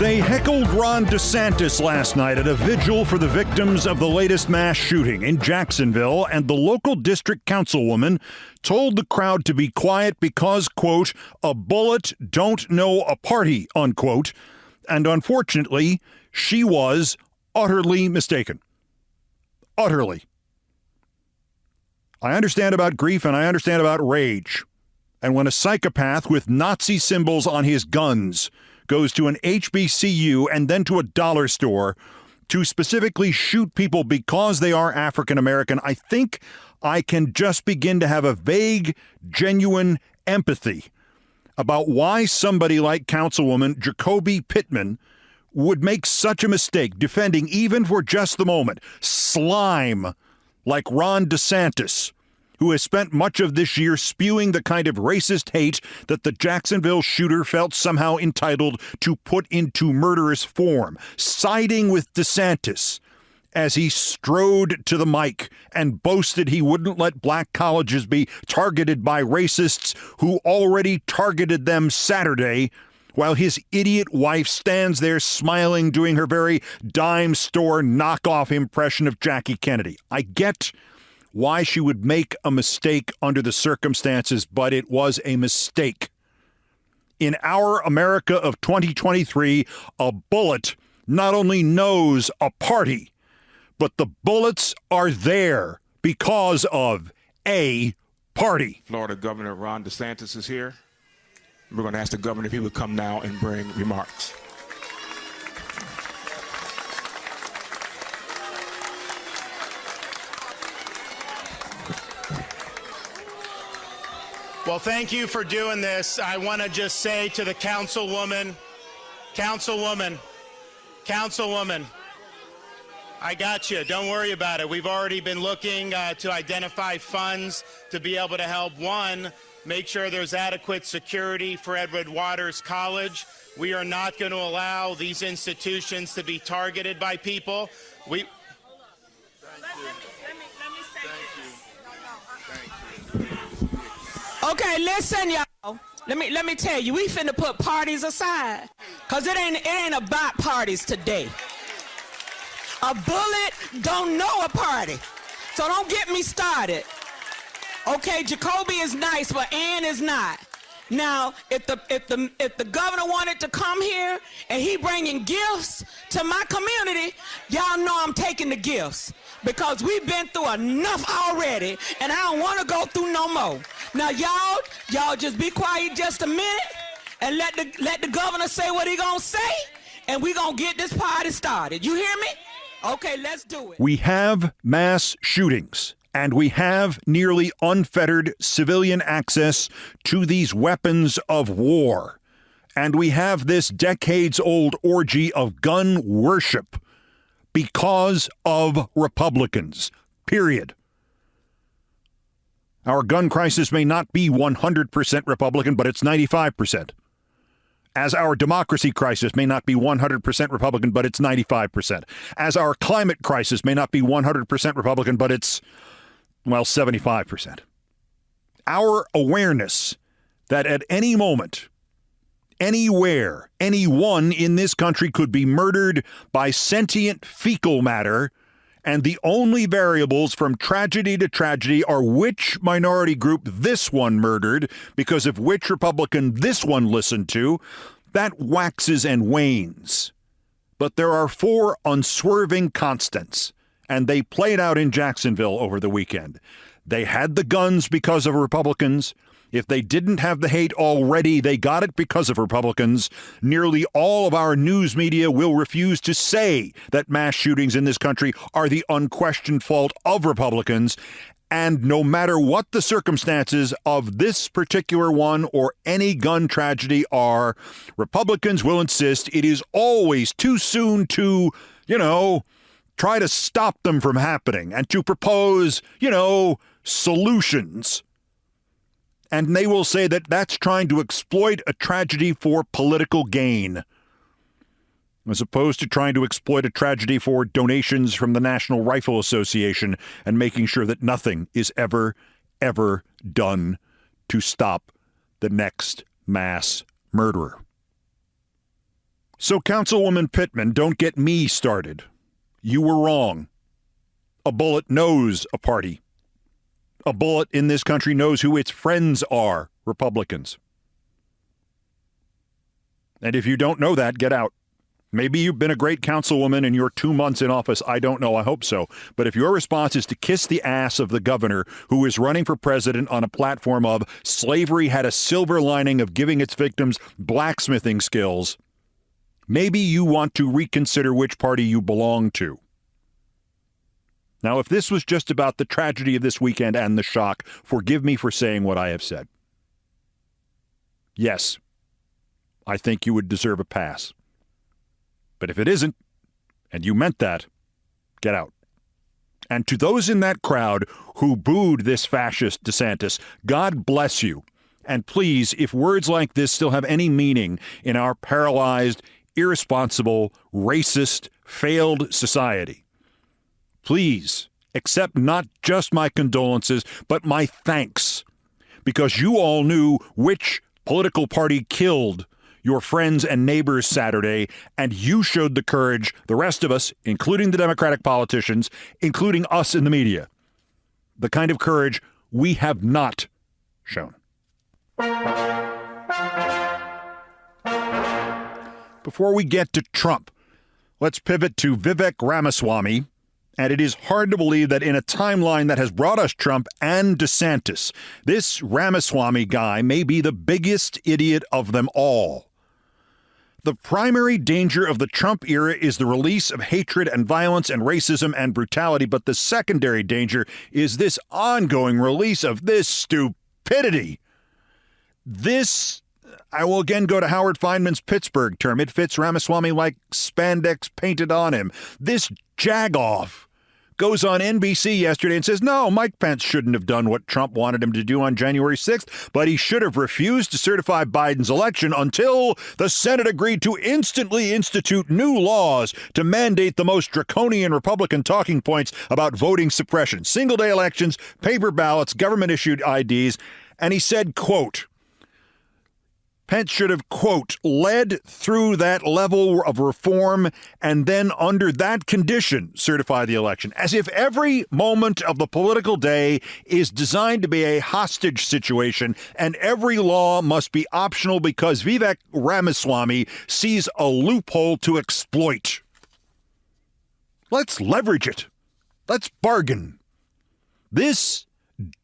They heckled Ron DeSantis last night at a vigil for the victims of the latest mass shooting in Jacksonville, and the local district councilwoman told the crowd to be quiet because, quote, a bullet don't know a party, unquote. And unfortunately, she was utterly mistaken. Utterly. I understand about grief and I understand about rage. And when a psychopath with Nazi symbols on his guns goes to an HBCU and then to a dollar store to specifically shoot people because they are African American, I think I can just begin to have a vague, genuine empathy about why somebody like Councilwoman Jacoby Pittman would make such a mistake defending, even for just the moment, slime like Ron DeSantis, who has spent much of this year spewing the kind of racist hate that the Jacksonville shooter felt somehow entitled to put into murderous form, siding with DeSantis as he strode to the mic and boasted he wouldn't let black colleges be targeted by racists who already targeted them Saturday, while his idiot wife stands there smiling, doing her very dime store knockoff impression of Jackie Kennedy. I get why she would make a mistake under the circumstances, but it was a mistake. In our America of 2023, a bullet not only knows a party, but the bullets are there because of a party. Florida Governor Ron DeSantis is here. We're going to ask the governor if he would come now and bring remarks. Well, thank you for doing this. I want to just say to the councilwoman, I got you. Don't worry about it. We've already been looking to identify funds to be able to help. One, make sure there's adequate security for Edward Waters College. We are not going to allow these institutions to be targeted by people. Okay, listen, y'all. Let me tell you, we finna put parties aside, cause it ain't about parties today. A bullet don't know a party, so don't get me started. Okay, Jacoby is nice, but Ann is not. Now, if the governor wanted to come here and he bringing gifts to my community, y'all know I'm taking the gifts, because we've been through enough already, and I don't want to go through no more. Now, y'all just be quiet just a minute and let the governor say what he gonna say, and we gonna get this party started. You hear me? Okay, let's do it. We have mass shootings, and we have nearly unfettered civilian access to these weapons of war. And we have this decades-old orgy of gun worship because of Republicans, period. Our gun crisis may not be 100% Republican, but it's 95%. As our democracy crisis may not be 100% Republican, but it's 95%. As our climate crisis may not be 100% Republican, but it's, well, 75%. Our awareness that at any moment, anywhere, anyone in this country could be murdered by sentient fecal matter, and the only variables from tragedy to tragedy are which minority group this one murdered because of which Republican this one listened to, that waxes and wanes. But there are four unswerving constants, and they played out in Jacksonville over the weekend. They had the guns because of Republicans. If they didn't have the hate already, they got it because of Republicans. Nearly all of our news media will refuse to say that mass shootings in this country are the unquestioned fault of Republicans. And no matter what the circumstances of this particular one or any gun tragedy are, Republicans will insist it is always too soon to, try to stop them from happening and to propose, solutions. And they will say that that's trying to exploit a tragedy for political gain, as opposed to trying to exploit a tragedy for donations from the National Rifle Association and making sure that nothing is ever done to stop the next mass murderer. So, Councilwoman Pittman, don't get me started. You were wrong. A bullet knows a party. A bullet in this country knows who its friends are, Republicans. And if you don't know that, get out. Maybe you've been a great councilwoman in your 2 months in office. I don't know. I hope so. But if your response is to kiss the ass of the governor who is running for president on a platform of slavery had a silver lining of giving its victims blacksmithing skills, maybe you want to reconsider which party you belong to. Now, if this was just about the tragedy of this weekend and the shock, forgive me for saying what I have said. Yes, I think you would deserve a pass. But if it isn't, and you meant that, get out. And to those in that crowd who booed this fascist DeSantis, God bless you. And please, if words like this still have any meaning in our paralyzed, irresponsible, racist, failed society, please accept not just my condolences, but my thanks, because you all knew which political party killed your friends and neighbors Saturday, and you showed the courage, the rest of us, including the Democratic politicians, including us in the media, the kind of courage we have not shown. Before we get to Trump, let's pivot to Vivek Ramaswamy. And it is hard to believe that in a timeline that has brought us Trump and DeSantis, this Ramaswamy guy may be the biggest idiot of them all. The primary danger of the Trump era is the release of hatred and violence and racism and brutality, but the secondary danger is this ongoing release of this stupidity. This, I will again go to Howard Feynman's Pittsburgh term. It fits Ramaswamy like spandex painted on him. This jagoff goes on NBC yesterday and says, no, Mike Pence shouldn't have done what Trump wanted him to do on January 6th, but he should have refused to certify Biden's election until the Senate agreed to instantly institute new laws to mandate the most draconian Republican talking points about voting suppression, single-day elections, paper ballots, government-issued IDs. And he said, quote, Pence should have, quote, led through that level of reform and then under that condition certify the election, as if every moment of the political day is designed to be a hostage situation and every law must be optional because Vivek Ramaswamy sees a loophole to exploit. Let's leverage it. Let's bargain. This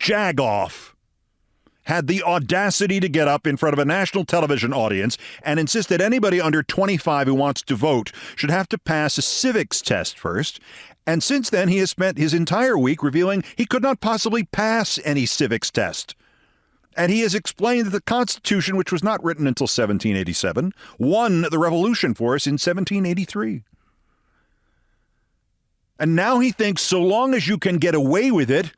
jagoff had the audacity to get up in front of a national television audience and insist that anybody under 25 who wants to vote should have to pass a civics test first. And since then, he has spent his entire week revealing he could not possibly pass any civics test. And he has explained that the Constitution, which was not written until 1787, won the Revolution for us in 1783. And now he thinks so long as you can get away with it,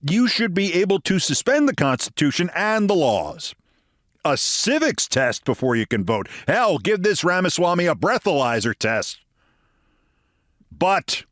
you should be able to suspend the Constitution and the laws. A civics test before you can vote. Hell, give this Ramaswamy a breathalyzer test. But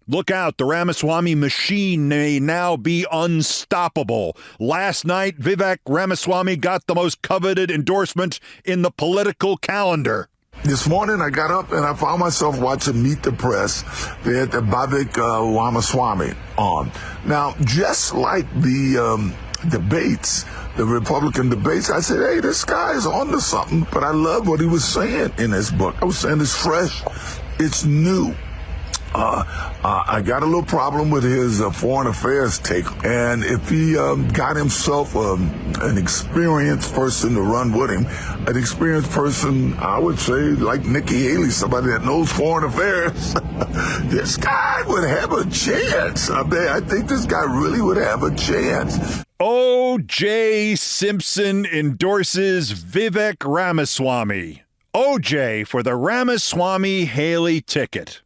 look out, the Ramaswamy machine may now be unstoppable. Last night, Vivek Ramaswamy got the most coveted endorsement in the political calendar. This morning I got up and I found myself watching Meet the Press. They had the Vivek Ramaswamy on. Now, just like the debates, the Republican debates, I said, hey, this guy is on to something. But I love what he was saying in his book. I was saying it's fresh, it's new. I got a little problem with his foreign affairs take. And if he got himself an experienced person to run with him, an experienced person, I would say, like Nikki Haley, somebody that knows foreign affairs, this guy would have a chance. I think this guy really would have a chance. O.J. Simpson endorses Vivek Ramaswamy. O.J. for the Ramaswamy-Haley ticket.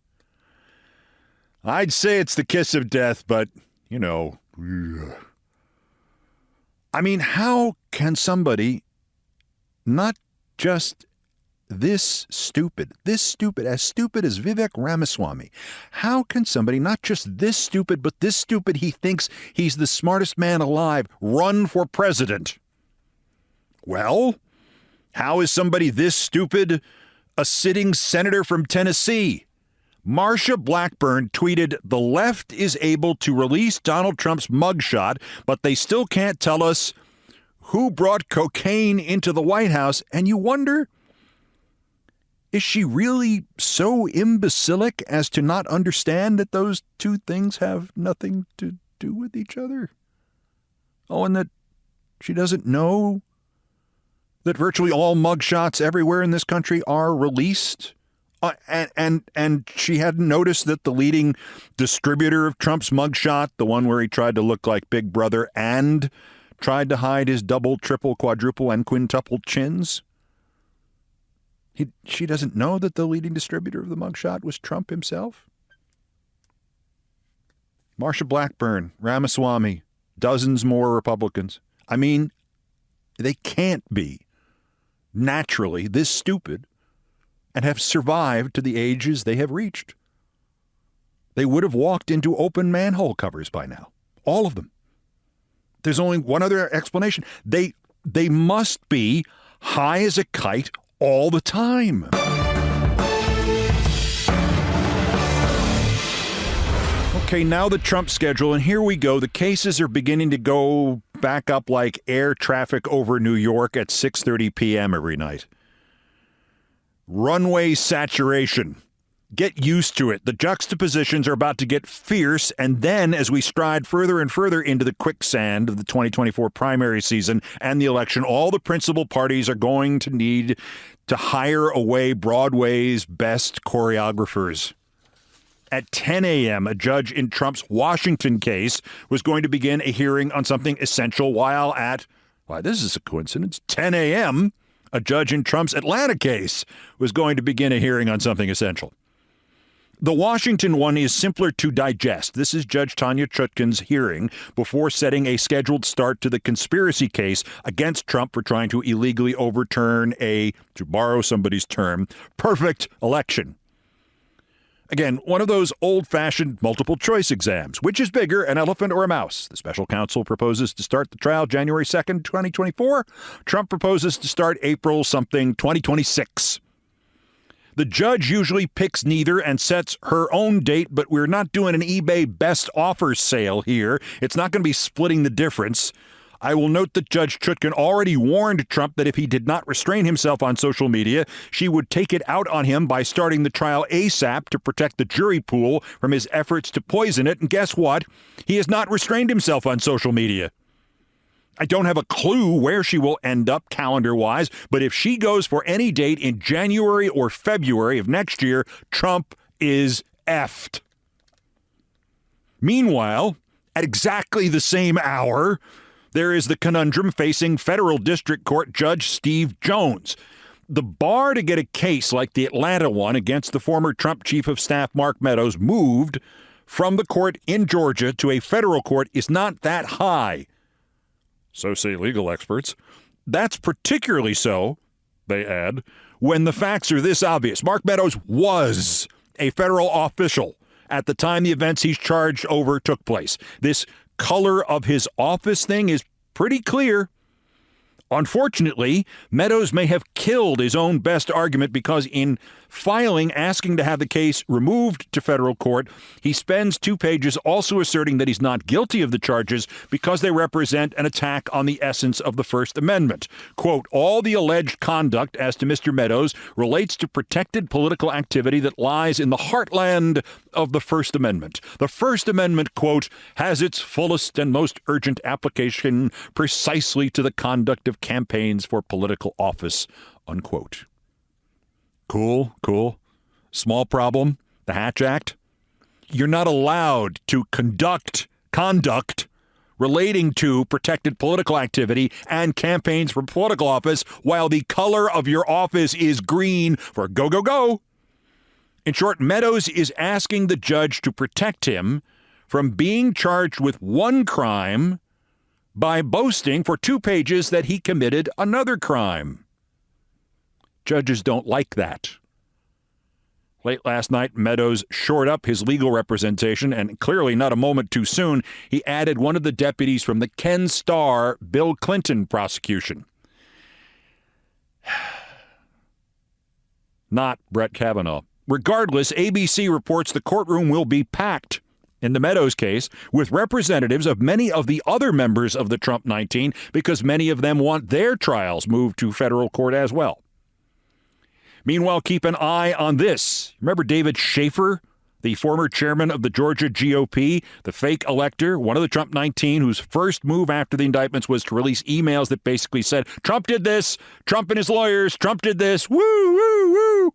I'd say it's the kiss of death, but, you know. I mean, how can somebody not just this stupid, as stupid as Vivek Ramaswamy, how can somebody not just this stupid, but this stupid he thinks he's the smartest man alive, run for president? Well, how is somebody this stupid a sitting senator from Tennessee. Marsha Blackburn tweeted, "The left is able to release Donald Trump's mugshot, but they still can't tell us who brought cocaine into the White House." And you wonder, is she really so imbecilic as to not understand that those two things have nothing to do with each other? Oh, and that she doesn't know that virtually all mugshots everywhere in this country are released? And she hadn't noticed that the leading distributor of Trump's mugshot, the one where he tried to look like Big Brother and tried to hide his double, triple, quadruple, and quintuple chins, she doesn't know that the leading distributor of the mugshot was Trump himself? Marsha Blackburn, Ramaswamy, dozens more Republicans. I mean, they can't be naturally this stupid and have survived to the ages they have reached. They would have walked into open manhole covers by now. All of them. There's only one other explanation. They must be high as a kite all the time. Okay, now the Trump schedule, and here we go. The cases are beginning to go back up like air traffic over New York at 6:30 p.m. every night. Runway saturation. Get used to it. The juxtapositions are about to get fierce, and then as we stride further and further into the quicksand of the 2024 primary season and the election, all the principal parties are going to need to hire away Broadway's best choreographers. At 10 a.m., a judge in Trump's Washington case was going to begin a hearing on something essential, while at, why, this is a coincidence, 10 a.m., a judge in Trump's Atlanta case was going to begin a hearing on something essential. The Washington one is simpler to digest. This is Judge Tanya Chutkan's hearing before setting a scheduled start to the conspiracy case against Trump for trying to illegally overturn a, to borrow somebody's term, perfect election. Again, one of those old-fashioned multiple-choice exams. Which is bigger, an elephant or a mouse? The special counsel proposes to start the trial January 2nd, 2024. Trump proposes to start April something 2026. The judge usually picks neither and sets her own date, but we're not doing an eBay best offers sale here. It's not going to be splitting the difference. I will note that Judge Chutkan already warned Trump that if he did not restrain himself on social media, she would take it out on him by starting the trial ASAP to protect the jury pool from his efforts to poison it. And guess what? He has not restrained himself on social media. I don't have a clue where she will end up calendar-wise, but if she goes for any date in January or February of next year, Trump is effed. Meanwhile, at exactly the same hour, there is the conundrum facing federal district court Judge Steve Jones. The bar to get a case like the Atlanta one against the former Trump chief of staff Mark Meadows moved from the court in Georgia to a federal court is not that high. So say legal experts. That's particularly so, they add, when the facts are this obvious. Mark Meadows was a federal official at the time the events he's charged over took place. This color of his office thing is pretty clear. Unfortunately, Meadows may have killed his own best argument because in filing asking to have the case removed to federal court, he spends 2 pages also asserting that he's not guilty of the charges because they represent an attack on the essence of the First Amendment. Quote, all the alleged conduct as to Mr. Meadows relates to protected political activity that lies in the heartland of the First Amendment. The First Amendment, quote, has its fullest and most urgent application precisely to the conduct of campaigns for political office, unquote. Cool. Small problem, the Hatch Act. You're not allowed to conduct relating to protected political activity and campaigns for political office while the color of your office is green for go, go, go. In short, Meadows is asking the judge to protect him from being charged with one crime by boasting for 2 pages that he committed another crime. Judges don't like that. Late last night, Meadows shored up his legal representation, and clearly not a moment too soon, he added one of the deputies from the Ken Starr Bill Clinton prosecution. not Brett Kavanaugh. Regardless, ABC reports the courtroom will be packed in the Meadows case with representatives of many of the other members of the Trump 19 because many of them want their trials moved to federal court as well. Meanwhile, keep an eye on this. Remember David Schaefer, the former chairman of the Georgia GOP, the fake elector, one of the Trump 19, whose first move after the indictments was to release emails that basically said, Trump did this, Trump and his lawyers, Trump did this, woo, woo, woo.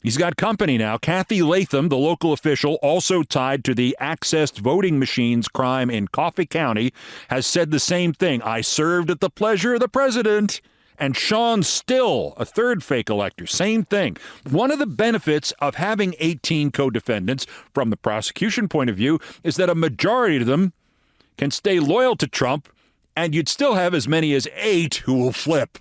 He's got company now. Kathy Latham, the local official, also tied to the accessed voting machines crime in Coffee County, has said the same thing. I served at the pleasure of the president. And Sean Still, a third fake elector, same thing. One of the benefits of having 18 co-defendants from the prosecution point of view is that a majority of them can stay loyal to Trump, and you'd still have as many as 8 who will flip.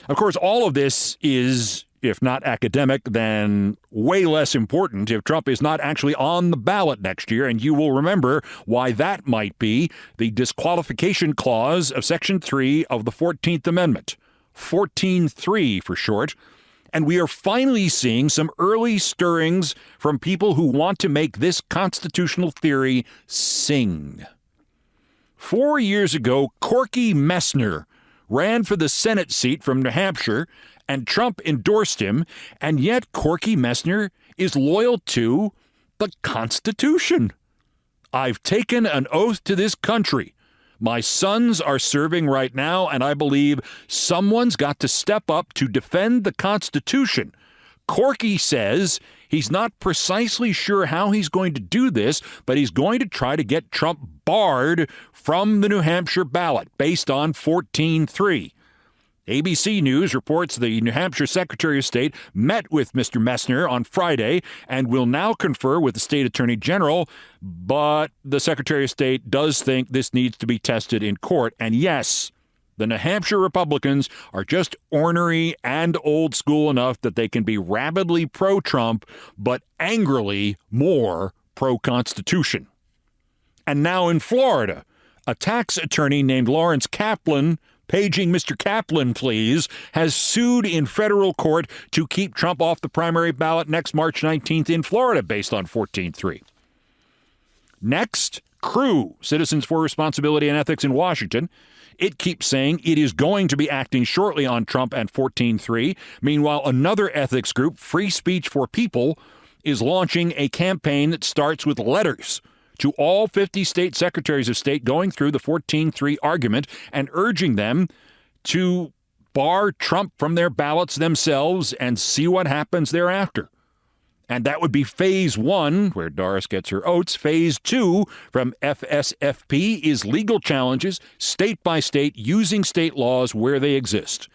Of course, all of this is, if not academic, then way less important if Trump is not actually on the ballot next year. And you will remember why that might be: the disqualification clause of Section 3 of the 14th Amendment, 14.3 for short. And we are finally seeing some early stirrings from people who want to make this constitutional theory sing. 4 years ago, Corky Messner ran for the Senate seat from New Hampshire, and Trump endorsed him, and yet Corky Messner is loyal to the Constitution. I've taken an oath to this country. My sons are serving right now, and I believe someone's got to step up to defend the Constitution. Corky says he's not precisely sure how he's going to do this, but he's going to try to get Trump barred from the New Hampshire ballot based on 14.3. ABC News reports the New Hampshire Secretary of State met with Mr. Messner on Friday and will now confer with the state attorney general, but the Secretary of State does think this needs to be tested in court. And yes, the New Hampshire Republicans are just ornery and old school enough that they can be rabidly pro-Trump, but angrily more pro-Constitution. And now in Florida, a tax attorney named Lawrence Kaplan, paging Mr. Kaplan, please, has sued in federal court to keep Trump off the primary ballot next March 19th in Florida based on 14.3. Next, CREW, Citizens for Responsibility and Ethics in Washington. It keeps saying it is going to be acting shortly on Trump and 14.3. Meanwhile, another ethics group, Free Speech for People, is launching a campaign that starts with letters to all 50 state secretaries of state going through the 14.3 argument and urging them to bar Trump from their ballots themselves and see what happens thereafter. And that would be phase 1, where Doris gets her oats. Phase 2 from FSFP is legal challenges, state by state, using state laws where they exist.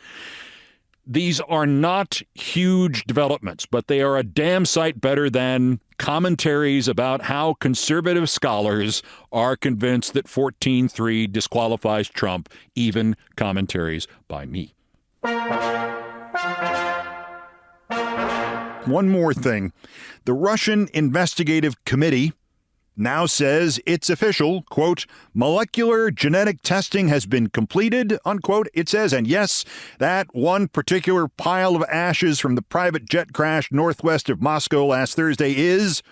These are not huge developments, but they are a damn sight better than commentaries about how conservative scholars are convinced that 14.3 disqualifies Trump, even commentaries by me. One more thing. The Russian Investigative Committee now says it's official, quote, molecular genetic testing has been completed, unquote, it says. And yes, that one particular pile of ashes from the private jet crash northwest of Moscow last Thursday is,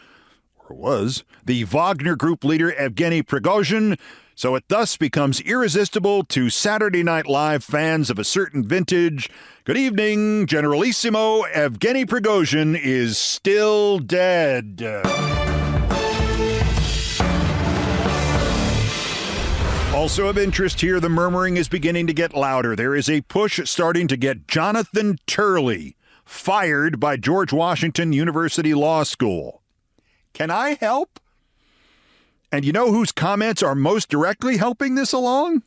or was, the Wagner Group leader Evgeny Prigozhin. So it thus becomes irresistible to Saturday Night Live fans of a certain vintage. Good evening, Generalissimo. Evgeny Prigozhin is still dead. Also of interest here, the murmuring is beginning to get louder. There is a push starting to get Jonathan Turley fired by George Washington University Law School. Can I help? And you know whose comments are most directly helping this along?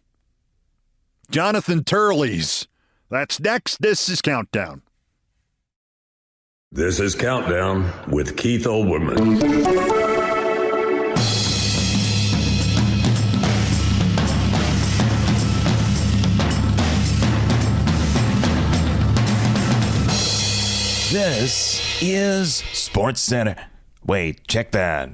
Jonathan Turley's. That's next. This is Countdown. This is Countdown with Keith Olbermann. This is Sports Center. Wait, check that.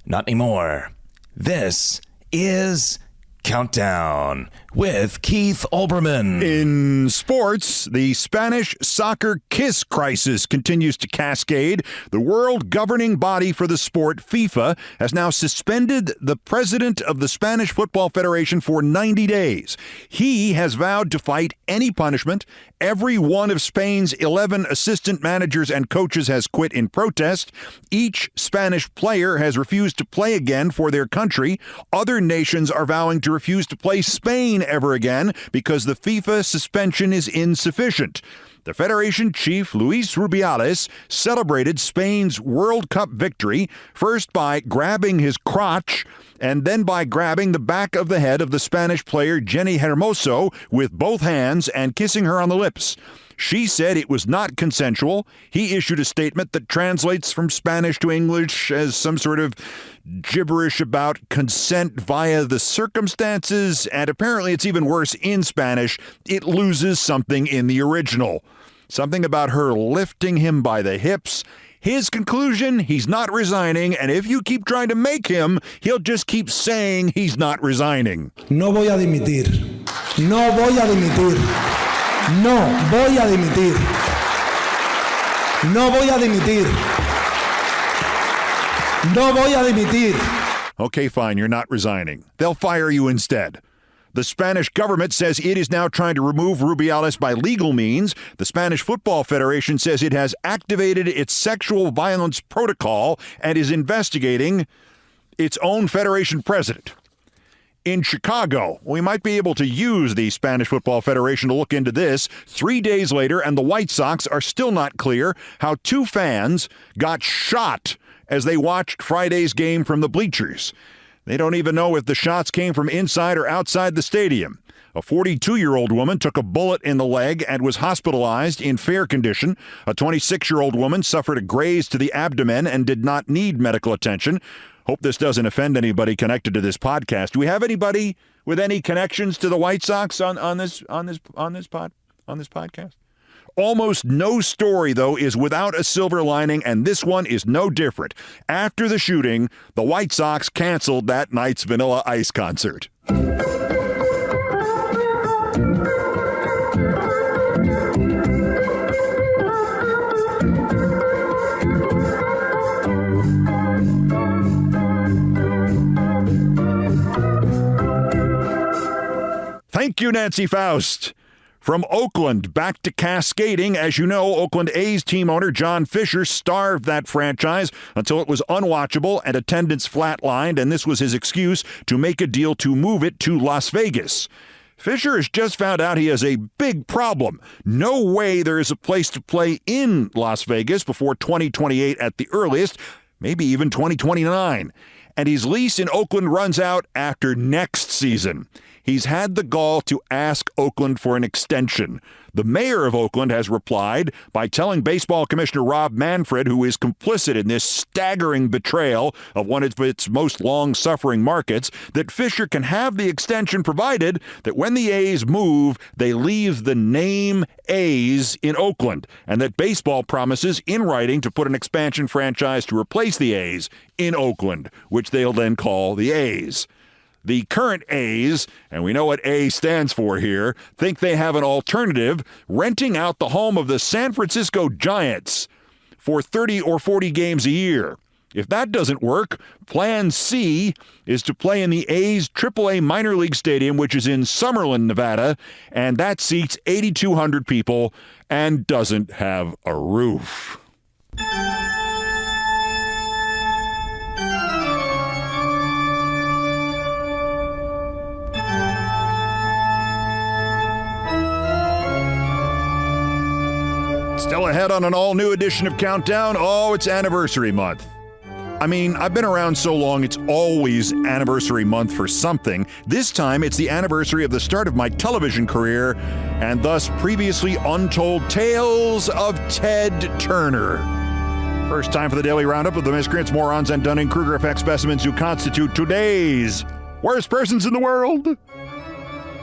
Not anymore. This is Countdown with Keith Olbermann. In sports, the Spanish soccer kiss crisis continues to cascade. The world governing body for the sport, FIFA, has now suspended the president of the Spanish Football Federation for 90 days. He has vowed to fight any punishment. Every one of Spain's 11 assistant managers and coaches has quit in protest. Each Spanish player has refused to play again for their country. Other nations are vowing to refuse to play Spain ever again because the FIFA suspension is insufficient. The Federation chief, Luis Rubiales, celebrated Spain's World Cup victory, first by grabbing his crotch and then by grabbing the back of the head of the Spanish player Jenny Hermoso with both hands and kissing her on the lips. She said it was not consensual. He issued a statement that translates from Spanish to English as some sort of gibberish about consent via the circumstances, and apparently it's even worse in Spanish. It loses something in the original. Something about her lifting him by the hips. His conclusion, he's not resigning, and if you keep trying to make him, he'll just keep saying he's not resigning. No voy a dimitir. No voy a dimitir. No voy a dimitir. No voy a dimitir. No voy a dimitir. Okay, fine, you're not resigning. They'll fire you instead. The Spanish government says it is now trying to remove Rubiales by legal means. The Spanish Football Federation says it has activated its sexual violence protocol and is investigating its own federation president. In Chicago, we might be able to use the Spanish Football Federation to look into this 3 days later, and the White Sox are still not clear how two fans got shot as they watched Friday's game from the bleachers. They don't even know if the shots came from inside or outside the stadium. A 42-year-old woman took a bullet in the leg and was hospitalized in fair condition. A 26-year-old woman suffered a graze to the abdomen and did not need medical attention. Hope this doesn't offend anybody connected to this podcast. Do we have anybody with any connections to the White Sox on this podcast? Almost no story, though, is without a silver lining, and this one is no different. After the shooting, the White Sox canceled that night's Vanilla Ice concert. Thank you, Nancy Faust. From Oakland back to cascading. As you know, Oakland A's team owner John Fisher starved that franchise until it was unwatchable and attendance flatlined, and this was his excuse to make a deal to move it to Las Vegas. Fisher has just found out he has a big problem. No way there is a place to play in Las Vegas before 2028 at the earliest, maybe even 2029. And his lease in Oakland runs out after next season. He's had the gall to ask Oakland for an extension. The mayor of Oakland has replied by telling Baseball Commissioner Rob Manfred, who is complicit in this staggering betrayal of one of its most long-suffering markets, that Fisher can have the extension provided that when the A's move, they leave the name A's in Oakland, and that baseball promises in writing to put an expansion franchise to replace the A's in Oakland, which they'll then call the A's. The current A's, and we know what A stands for here, think they have an alternative, renting out the home of the San Francisco Giants for 30 or 40 games a year. If that doesn't work, Plan C is to play in the A's AAA minor league stadium, which is in Summerlin, Nevada, and that seats 8,200 people and doesn't have a roof. Still ahead on an all-new edition of Countdown. Oh, it's anniversary month. I mean, I've been around so long, it's always anniversary month for something. This time, it's the anniversary of the start of my television career, and thus previously untold tales of Ted Turner. First time for the daily roundup of the miscreants, morons, and Dunning-Kruger effect specimens who constitute today's worst persons in the world.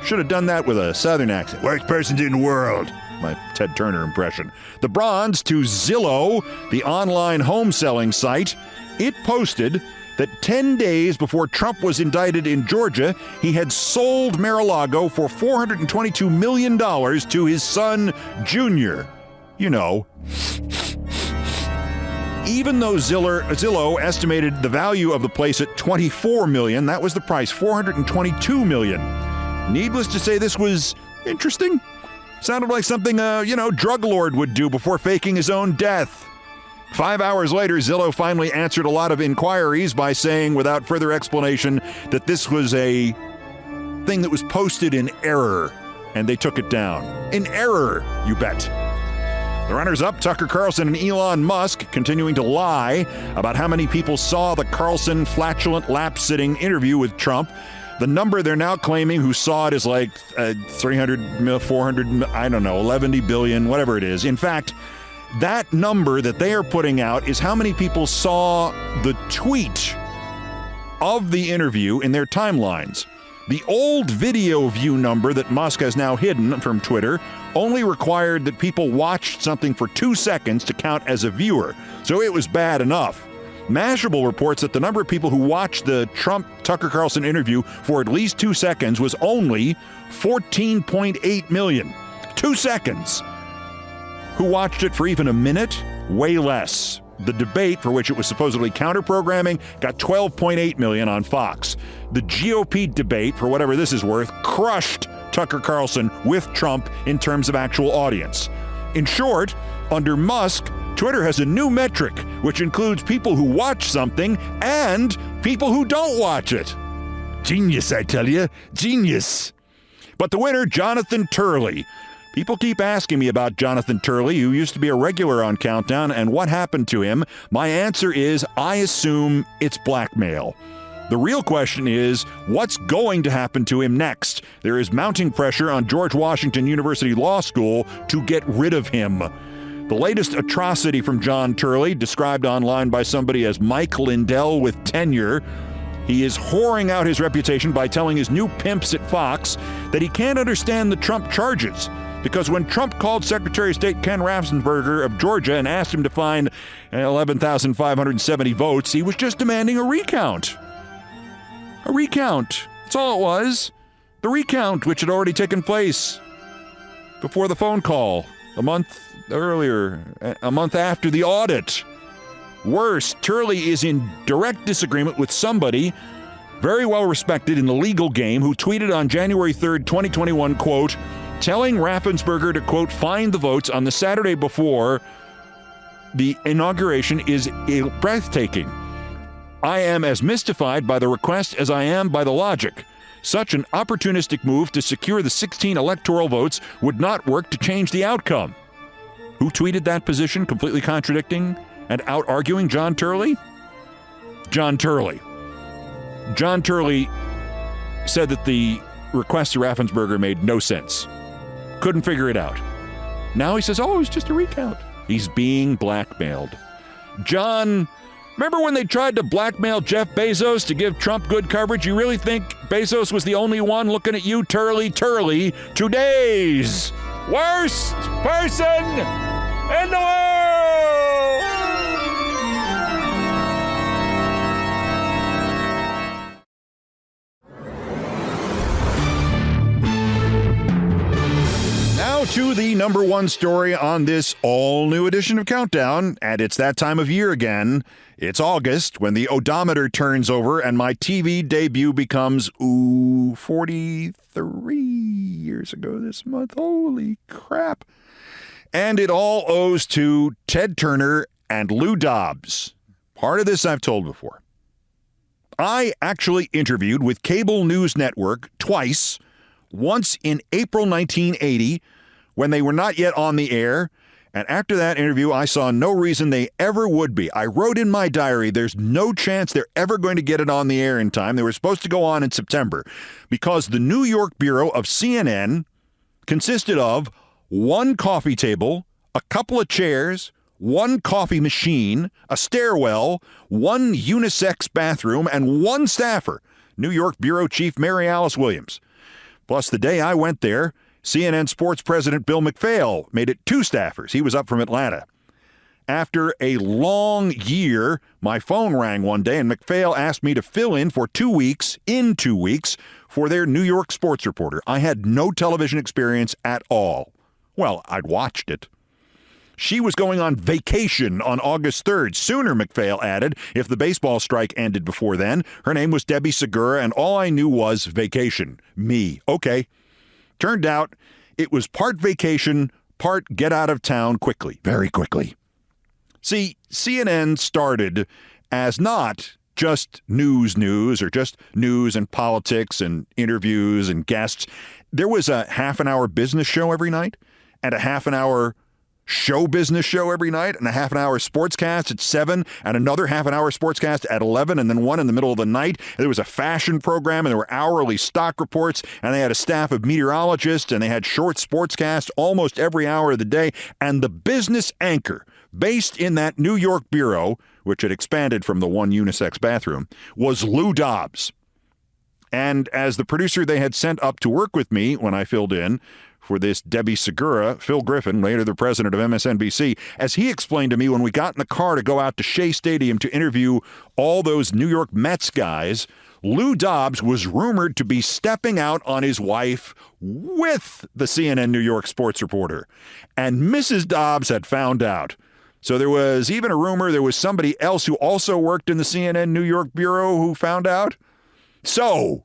Should have done that with a southern accent. Worst persons in the world. My Ted Turner impression. The bronze to Zillow, the online home selling site. It posted that 10 days before Trump was indicted in Georgia, he had sold Mar-a-Lago for $422 million to his son, Junior. You know. Even though Zillow estimated the value of the place at $24 million, that was the price, $422 million. Needless to say, this was interesting. Sounded like something drug lord would do before faking his own death. 5 hours later, Zillow finally answered a lot of inquiries by saying, without further explanation, that this was a thing that was posted in error, and they took it down. In error, you bet. The runners-up, Tucker Carlson and Elon Musk, continuing to lie about how many people saw the Carlson flatulent lap-sitting interview with Trump. The number they're now claiming who saw it is like 300, 400, I don't know, 11 billion, whatever it is. In fact, that number that they are putting out is how many people saw the tweet of the interview in their timelines. The old video view number that Musk has now hidden from Twitter only required that people watched something for 2 seconds to count as a viewer, so it was bad enough. Mashable reports that the number of people who watched the Trump-Tucker Carlson interview for at least 2 seconds was only 14.8 million. 2 seconds. Who watched it for even a minute? Way less. The debate, for which it was supposedly counter-programming, got 12.8 million on Fox. The GOP debate, for whatever this is worth, crushed Tucker Carlson with Trump in terms of actual audience. In short, under Musk, Twitter has a new metric, which includes people who watch something and people who don't watch it. Genius, I tell you. Genius. But the winner, Jonathan Turley. People keep asking me about Jonathan Turley, who used to be a regular on Countdown, and what happened to him. My answer is, I assume it's blackmail. The real question is, what's going to happen to him next? There is mounting pressure on George Washington University Law School to get rid of him. The latest atrocity from John Turley, described online by somebody as Mike Lindell with tenure. He is whoring out his reputation by telling his new pimps at Fox that he can't understand the Trump charges. Because when Trump called Secretary of State Ken Raffensperger of Georgia and asked him to find 11,570 votes, he was just demanding a recount. A recount. That's all it was. The recount, which had already taken place before the phone call a month earlier, a month after the audit. Worse, Turley is in direct disagreement with somebody very well respected in the legal game who tweeted on January 3rd, 2021, quote, telling Raffensperger to, quote, find the votes on the Saturday before the inauguration is breathtaking. I am as mystified by the request as I am by the logic. Such an opportunistic move to secure the 16 electoral votes would not work to change the outcome. Who tweeted that position, completely contradicting and out-arguing John Turley? John Turley. John Turley said that the request to Raffensperger made no sense. Couldn't figure it out. Now he says, oh, it was just a recount. He's being blackmailed. John, remember when they tried to blackmail Jeff Bezos to give Trump good coverage? You really think Bezos was the only one looking at you, Turley, today's worst person in the world? Now to the number one story on this all-new edition of Countdown, and it's that time of year again. It's August, when the odometer turns over and my TV debut becomes, 43 years ago this month. Holy crap. And it all owes to Ted Turner and Lou Dobbs. Part of this I've told before. I actually interviewed with Cable News Network twice, once in April 1980, when they were not yet on the air, and after that interview, I saw no reason they ever would be. I wrote in my diary, there's no chance they're ever going to get it on the air in time. They were supposed to go on in September, because the New York bureau of CNN consisted of one coffee table, a couple of chairs, one coffee machine, a stairwell, one unisex bathroom, and one staffer, New York bureau chief Mary Alice Williams. Plus, the day I went there, CNN Sports President Bill McPhail made it two staffers. He was up from Atlanta. After a long year, my phone rang one day and MacPhail asked me to fill in for 2 weeks, for their New York sports reporter. I had no television experience at all. Well, I'd watched it. She was going on vacation on August 3rd. Sooner, MacPhail added, if the baseball strike ended before then. Her name was Debbie Segura, and all I knew was vacation. Me. Okay. Turned out it was part vacation, part get out of town quickly. Very quickly. See, CNN started as not just news or just news and politics and interviews and guests. There was a half-an-hour business show every night and a half-an-hour show business show every night and a half-an-hour sportscast at 7 and another half-an-hour sportscast at 11 and then one in the middle of the night. And there was a fashion program and there were hourly stock reports and they had a staff of meteorologists and they had short sportscasts almost every hour of the day. And the business anchor based in that New York bureau, which had expanded from the one unisex bathroom, was Lou Dobbs. And as the producer they had sent up to work with me when I filled in for this Debbie Segura, Phil Griffin, later the president of MSNBC, as he explained to me when we got in the car to go out to Shea Stadium to interview all those New York Mets guys, Lou Dobbs was rumored to be stepping out on his wife with the CNN New York sports reporter. And Mrs. Dobbs had found out. So there was even a rumor there was somebody else who also worked in the CNN New York bureau who found out. So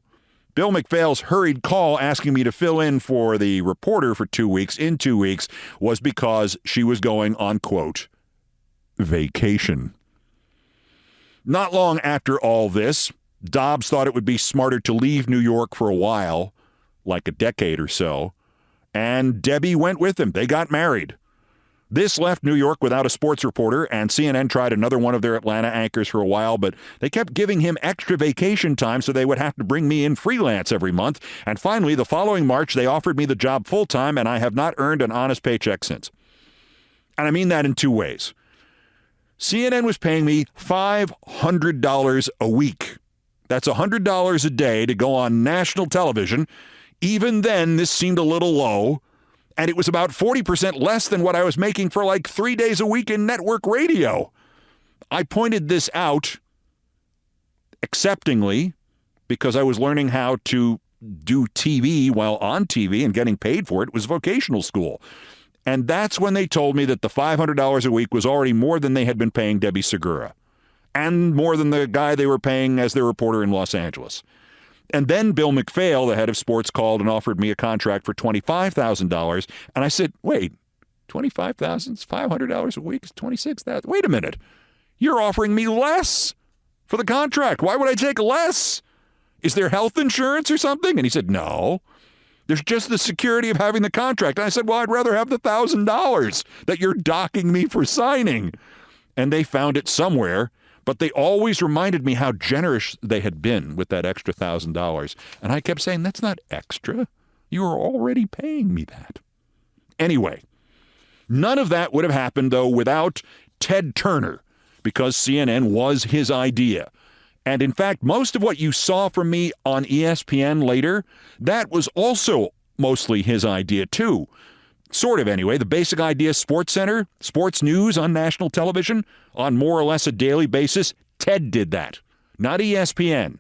Bill MacPhail's hurried call asking me to fill in for the reporter for 2 weeks was because she was going on, quote, vacation. Not long after all this, Dobbs thought it would be smarter to leave New York for a while, like a decade or so, and Debbie went with him. They got married. This left New York without a sports reporter, and CNN tried another one of their Atlanta anchors for a while, but they kept giving him extra vacation time so they would have to bring me in freelance every month. And finally, the following March, they offered me the job full-time, and I have not earned an honest paycheck since. And I mean that in two ways. CNN was paying me $500 a week. That's $100 a day to go on national television. Even then, this seemed a little low. And it was about 40% less than what I was making for like 3 days a week in network radio. I pointed this out acceptingly because I was learning how to do TV while on TV and getting paid for it. It was vocational school. And that's when they told me that the $500 a week was already more than they had been paying Debbie Segura and more than the guy they were paying as their reporter in Los Angeles. And then Bill MacPhail, the head of sports, called and offered me a contract for $25,000. And I said, wait, $25,000 is $500 a week is $26,000. Wait a minute. You're offering me less for the contract. Why would I take less? Is there health insurance or something? And he said, no. There's just the security of having the contract. And I said, well, I'd rather have the $1,000 that you're docking me for signing. And they found it somewhere. But they always reminded me how generous they had been with that extra $1,000. And I kept saying, that's not extra. You are already paying me that. Anyway, none of that would have happened, though, without Ted Turner, because CNN was his idea. And in fact, most of what you saw from me on ESPN later, that was also mostly his idea, too. Sort of, anyway. The basic idea, SportsCenter, sports news on national television on more or less a daily basis, Ted did that, not ESPN.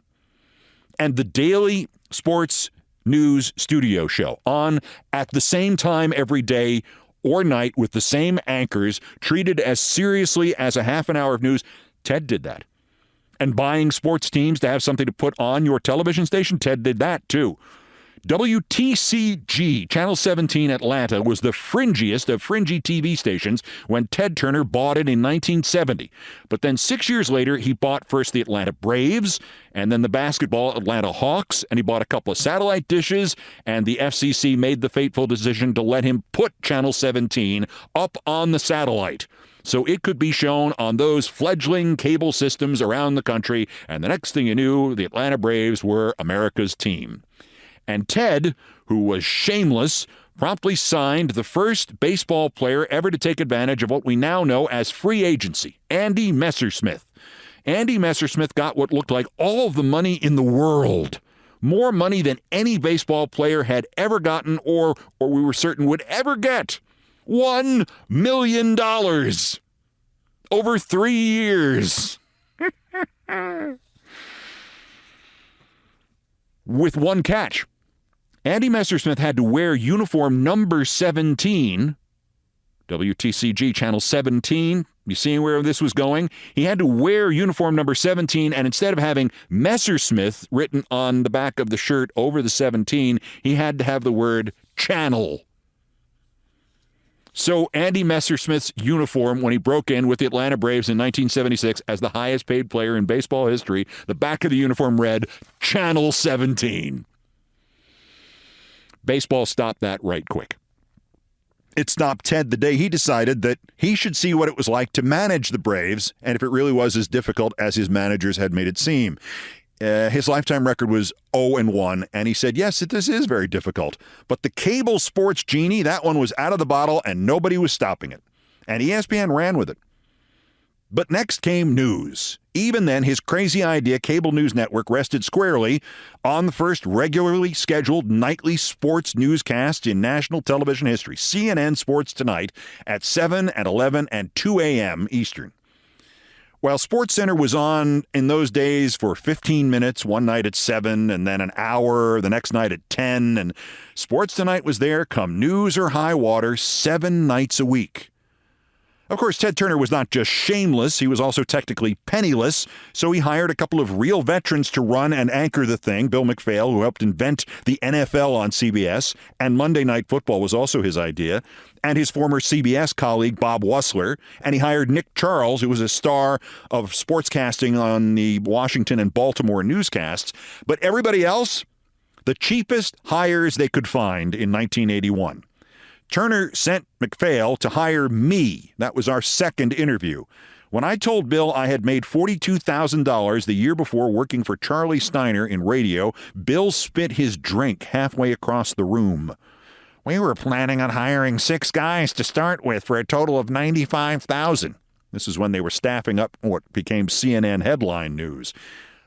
And the daily sports news studio show on at the same time every day or night with the same anchors, treated as seriously as a half an hour of news, Ted did that. And buying sports teams to have something to put on your television station, Ted did that too. WTCG, Channel 17 Atlanta, was the fringiest of fringy TV stations when Ted Turner bought it in 1970. But then 6 years later, he bought first the Atlanta Braves and then the basketball Atlanta Hawks, and he bought a couple of satellite dishes, and the FCC made the fateful decision to let him put Channel 17 up on the satellite so it could be shown on those fledgling cable systems around the country, and the next thing you knew, the Atlanta Braves were America's team. And Ted, who was shameless, promptly signed the first baseball player ever to take advantage of what we now know as free agency, Andy Messersmith. Andy Messersmith got what looked like all of the money in the world, more money than any baseball player had ever gotten or we were certain would ever get. $1 million. over 3 years. With one catch. Andy Messersmith had to wear uniform number 17. WTCG channel 17. You seeing where this was going? He had to wear uniform number 17, and instead of having Messersmith written on the back of the shirt over the 17, he had to have the word channel. So Andy Messersmith's uniform, when he broke in with the Atlanta Braves in 1976 as the highest paid player in baseball history, the back of the uniform read Channel 17. Baseball stopped that right quick. It stopped Ted the day he decided that he should see what it was like to manage the Braves, and if it really was as difficult as his managers had made it seem. His lifetime record was 0-1, and he said, yes, this is very difficult. But the cable sports genie, that one was out of the bottle, and nobody was stopping it. And ESPN ran with it. But next came news. Even then, his crazy idea, cable news network, rested squarely on the first regularly scheduled nightly sports newscast in national television history, CNN Sports Tonight, at 7, at 11, and 2 a.m. Eastern. While SportsCenter was on in those days for 15 minutes, one night at 7, and then an hour the next night at 10, and Sports Tonight was there, come news or high water, 7 nights a week. Of course, Ted Turner was not just shameless, he was also technically penniless, so he hired a couple of real veterans to run and anchor the thing. Bill McPhail, who helped invent the NFL on CBS, and Monday Night Football was also his idea, and his former CBS colleague Bob Wussler, and he hired Nick Charles, who was a star of sportscasting on the Washington and Baltimore newscasts. But everybody else, the cheapest hires they could find in 1981. Turner sent McPhail to hire me. That was our second interview. When I told Bill I had made $42,000 the year before working for Charlie Steiner in radio, Bill spit his drink halfway across the room. We were planning on hiring 6 guys to start with for a total of $95,000. This is when they were staffing up what became CNN headline news.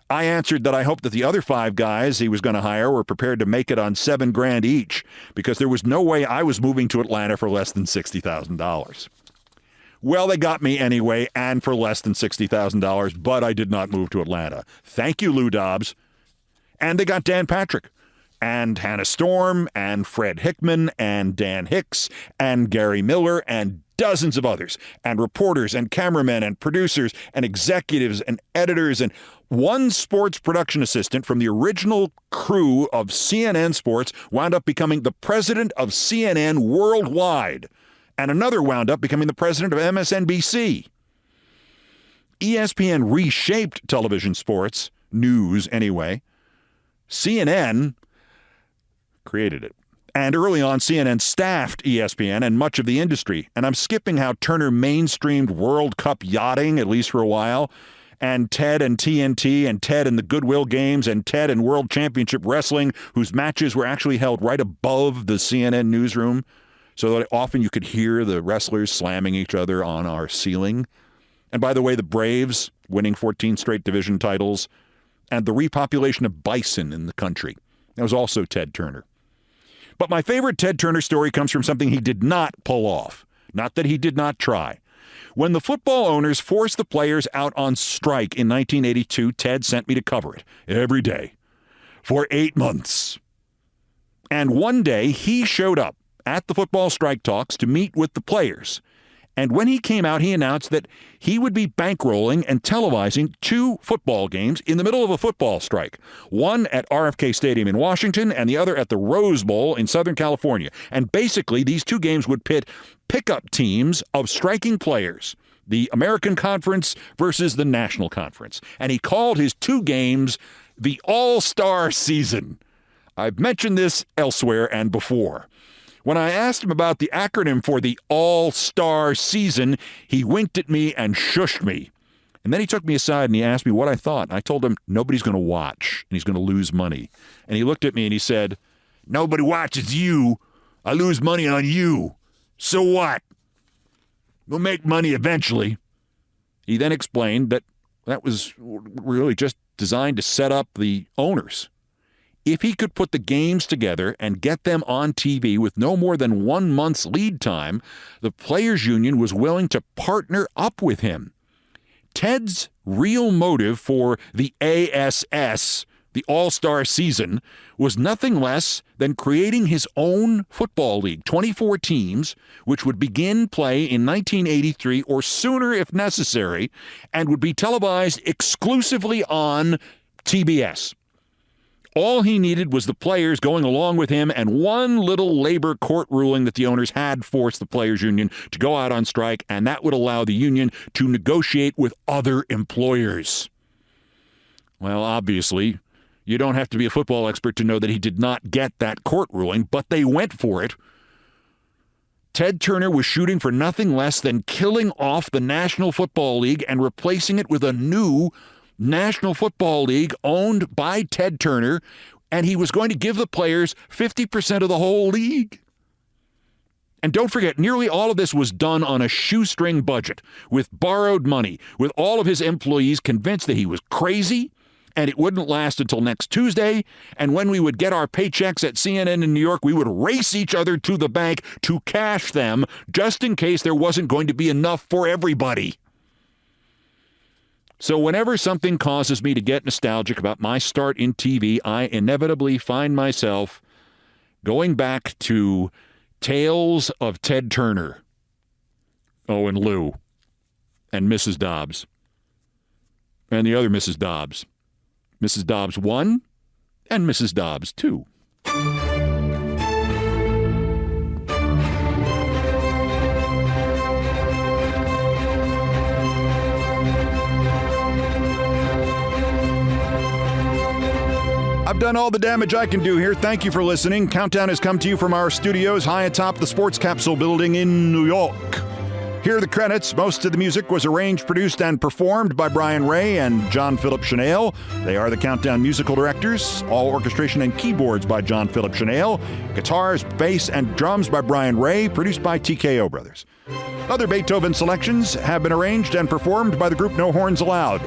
I answered that I hoped that the other 5 guys he was going to hire were prepared to make it on $7,000 each, because there was no way I was moving to Atlanta for less than $60,000. Well, they got me anyway, and for less than $60,000, but I did not move to Atlanta. Thank you, Lou Dobbs. And they got Dan Patrick, and Hannah Storm, and Fred Hickman, and Dan Hicks, and Gary Miller, and dozens of others, and reporters, and cameramen, and producers, and executives, and editors, and one sports production assistant from the original crew of CNN Sports wound up becoming the president of CNN worldwide, and another wound up becoming the president of MSNBC. ESPN reshaped television sports, news anyway. CNN created it. And early on, CNN staffed ESPN and much of the industry. And I'm skipping how Turner mainstreamed World Cup yachting, at least for a while, and Ted and TNT, and Ted and the Goodwill Games, and Ted and World Championship Wrestling, whose matches were actually held right above the CNN newsroom, so that often you could hear the wrestlers slamming each other on our ceiling. And by the way, the Braves winning 14 straight division titles, and the repopulation of bison in the country. That was also Ted Turner. But my favorite Ted Turner story comes from something he did not pull off. Not that he did not try. When the football owners forced the players out on strike in 1982, Ted sent me to cover it every day for 8 months. And one day he showed up at the football strike talks to meet with the players. And when he came out, he announced that he would be bankrolling and televising 2 football games in the middle of a football strike, one at RFK Stadium in Washington and the other at the Rose Bowl in Southern California. And basically, these 2 games would pit pickup teams of striking players, the American Conference versus the National Conference. And he called his 2 games the All-Star Season. I've mentioned this elsewhere and before. When I asked him about the acronym for the All-Star Season, he winked at me and shushed me. And then he took me aside and he asked me what I thought. I told him nobody's going to watch and he's going to lose money. And he looked at me and he said, "Nobody watches you. I lose money on you. So what? We'll make money eventually." He then explained that that was really just designed to set up the owners. If he could put the games together and get them on TV with no more than 1 month's lead time, the Players Union was willing to partner up with him. Ted's real motive for the ASS, the All-Star season, was nothing less than creating his own football league, 24 teams, which would begin play in 1983 or sooner if necessary, and would be televised exclusively on TBS. All he needed was the players going along with him and one little labor court ruling that the owners had forced the players' union to go out on strike, and that would allow the union to negotiate with other employers. Well, obviously, you don't have to be a football expert to know that he did not get that court ruling, but they went for it. Ted Turner was shooting for nothing less than killing off the National Football League and replacing it with a new National Football League owned by Ted Turner, and he was going to give the players 50% of the whole league. And don't forget, nearly all of this was done on a shoestring budget, with borrowed money, with all of his employees convinced that he was crazy, and it wouldn't last until next Tuesday, and when we would get our paychecks at CNN in New York, we would race each other to the bank to cash them, just in case there wasn't going to be enough for everybody. So whenever something causes me to get nostalgic about my start in TV, I inevitably find myself going back to Tales of Ted Turner. Oh, and Lou. And Mrs. Dobbs. And the other Mrs. Dobbs. Mrs. Dobbs 1 and Mrs. Dobbs 2. I've done all the damage I can do here. Thank you for listening. Countdown has come to you from our studios high atop the Sports Capsule building in New York. Here are the credits. Most of the music was arranged, produced, and performed by Brian Ray and John Philip Chanel. They are the Countdown musical directors. All orchestration and keyboards by John Philip Chanel. Guitars, bass, and drums by Brian Ray, produced by TKO Brothers. Other Beethoven selections have been arranged and performed by the group No Horns Allowed.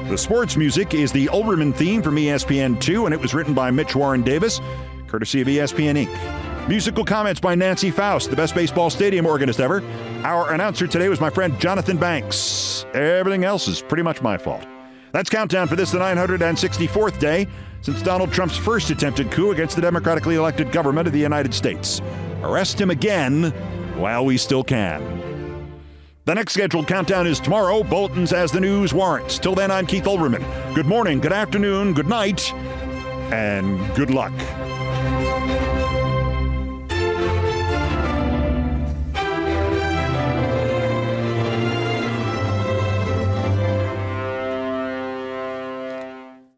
The sports music is the Olbermann theme from ESPN2, and it was written by Mitch Warren Davis, courtesy of ESPN Inc. Musical comments by Nancy Faust, the best baseball stadium organist ever. Our announcer today was my friend Jonathan Banks. Everything else is pretty much my fault. That's Countdown for this, the 964th day since Donald Trump's first attempted coup against the democratically elected government of the United States. Arrest him again while we still can. The next scheduled countdown is tomorrow. Bulletins as the news warrants. Till then, I'm Keith Olbermann. Good morning, good afternoon, good night, and good luck.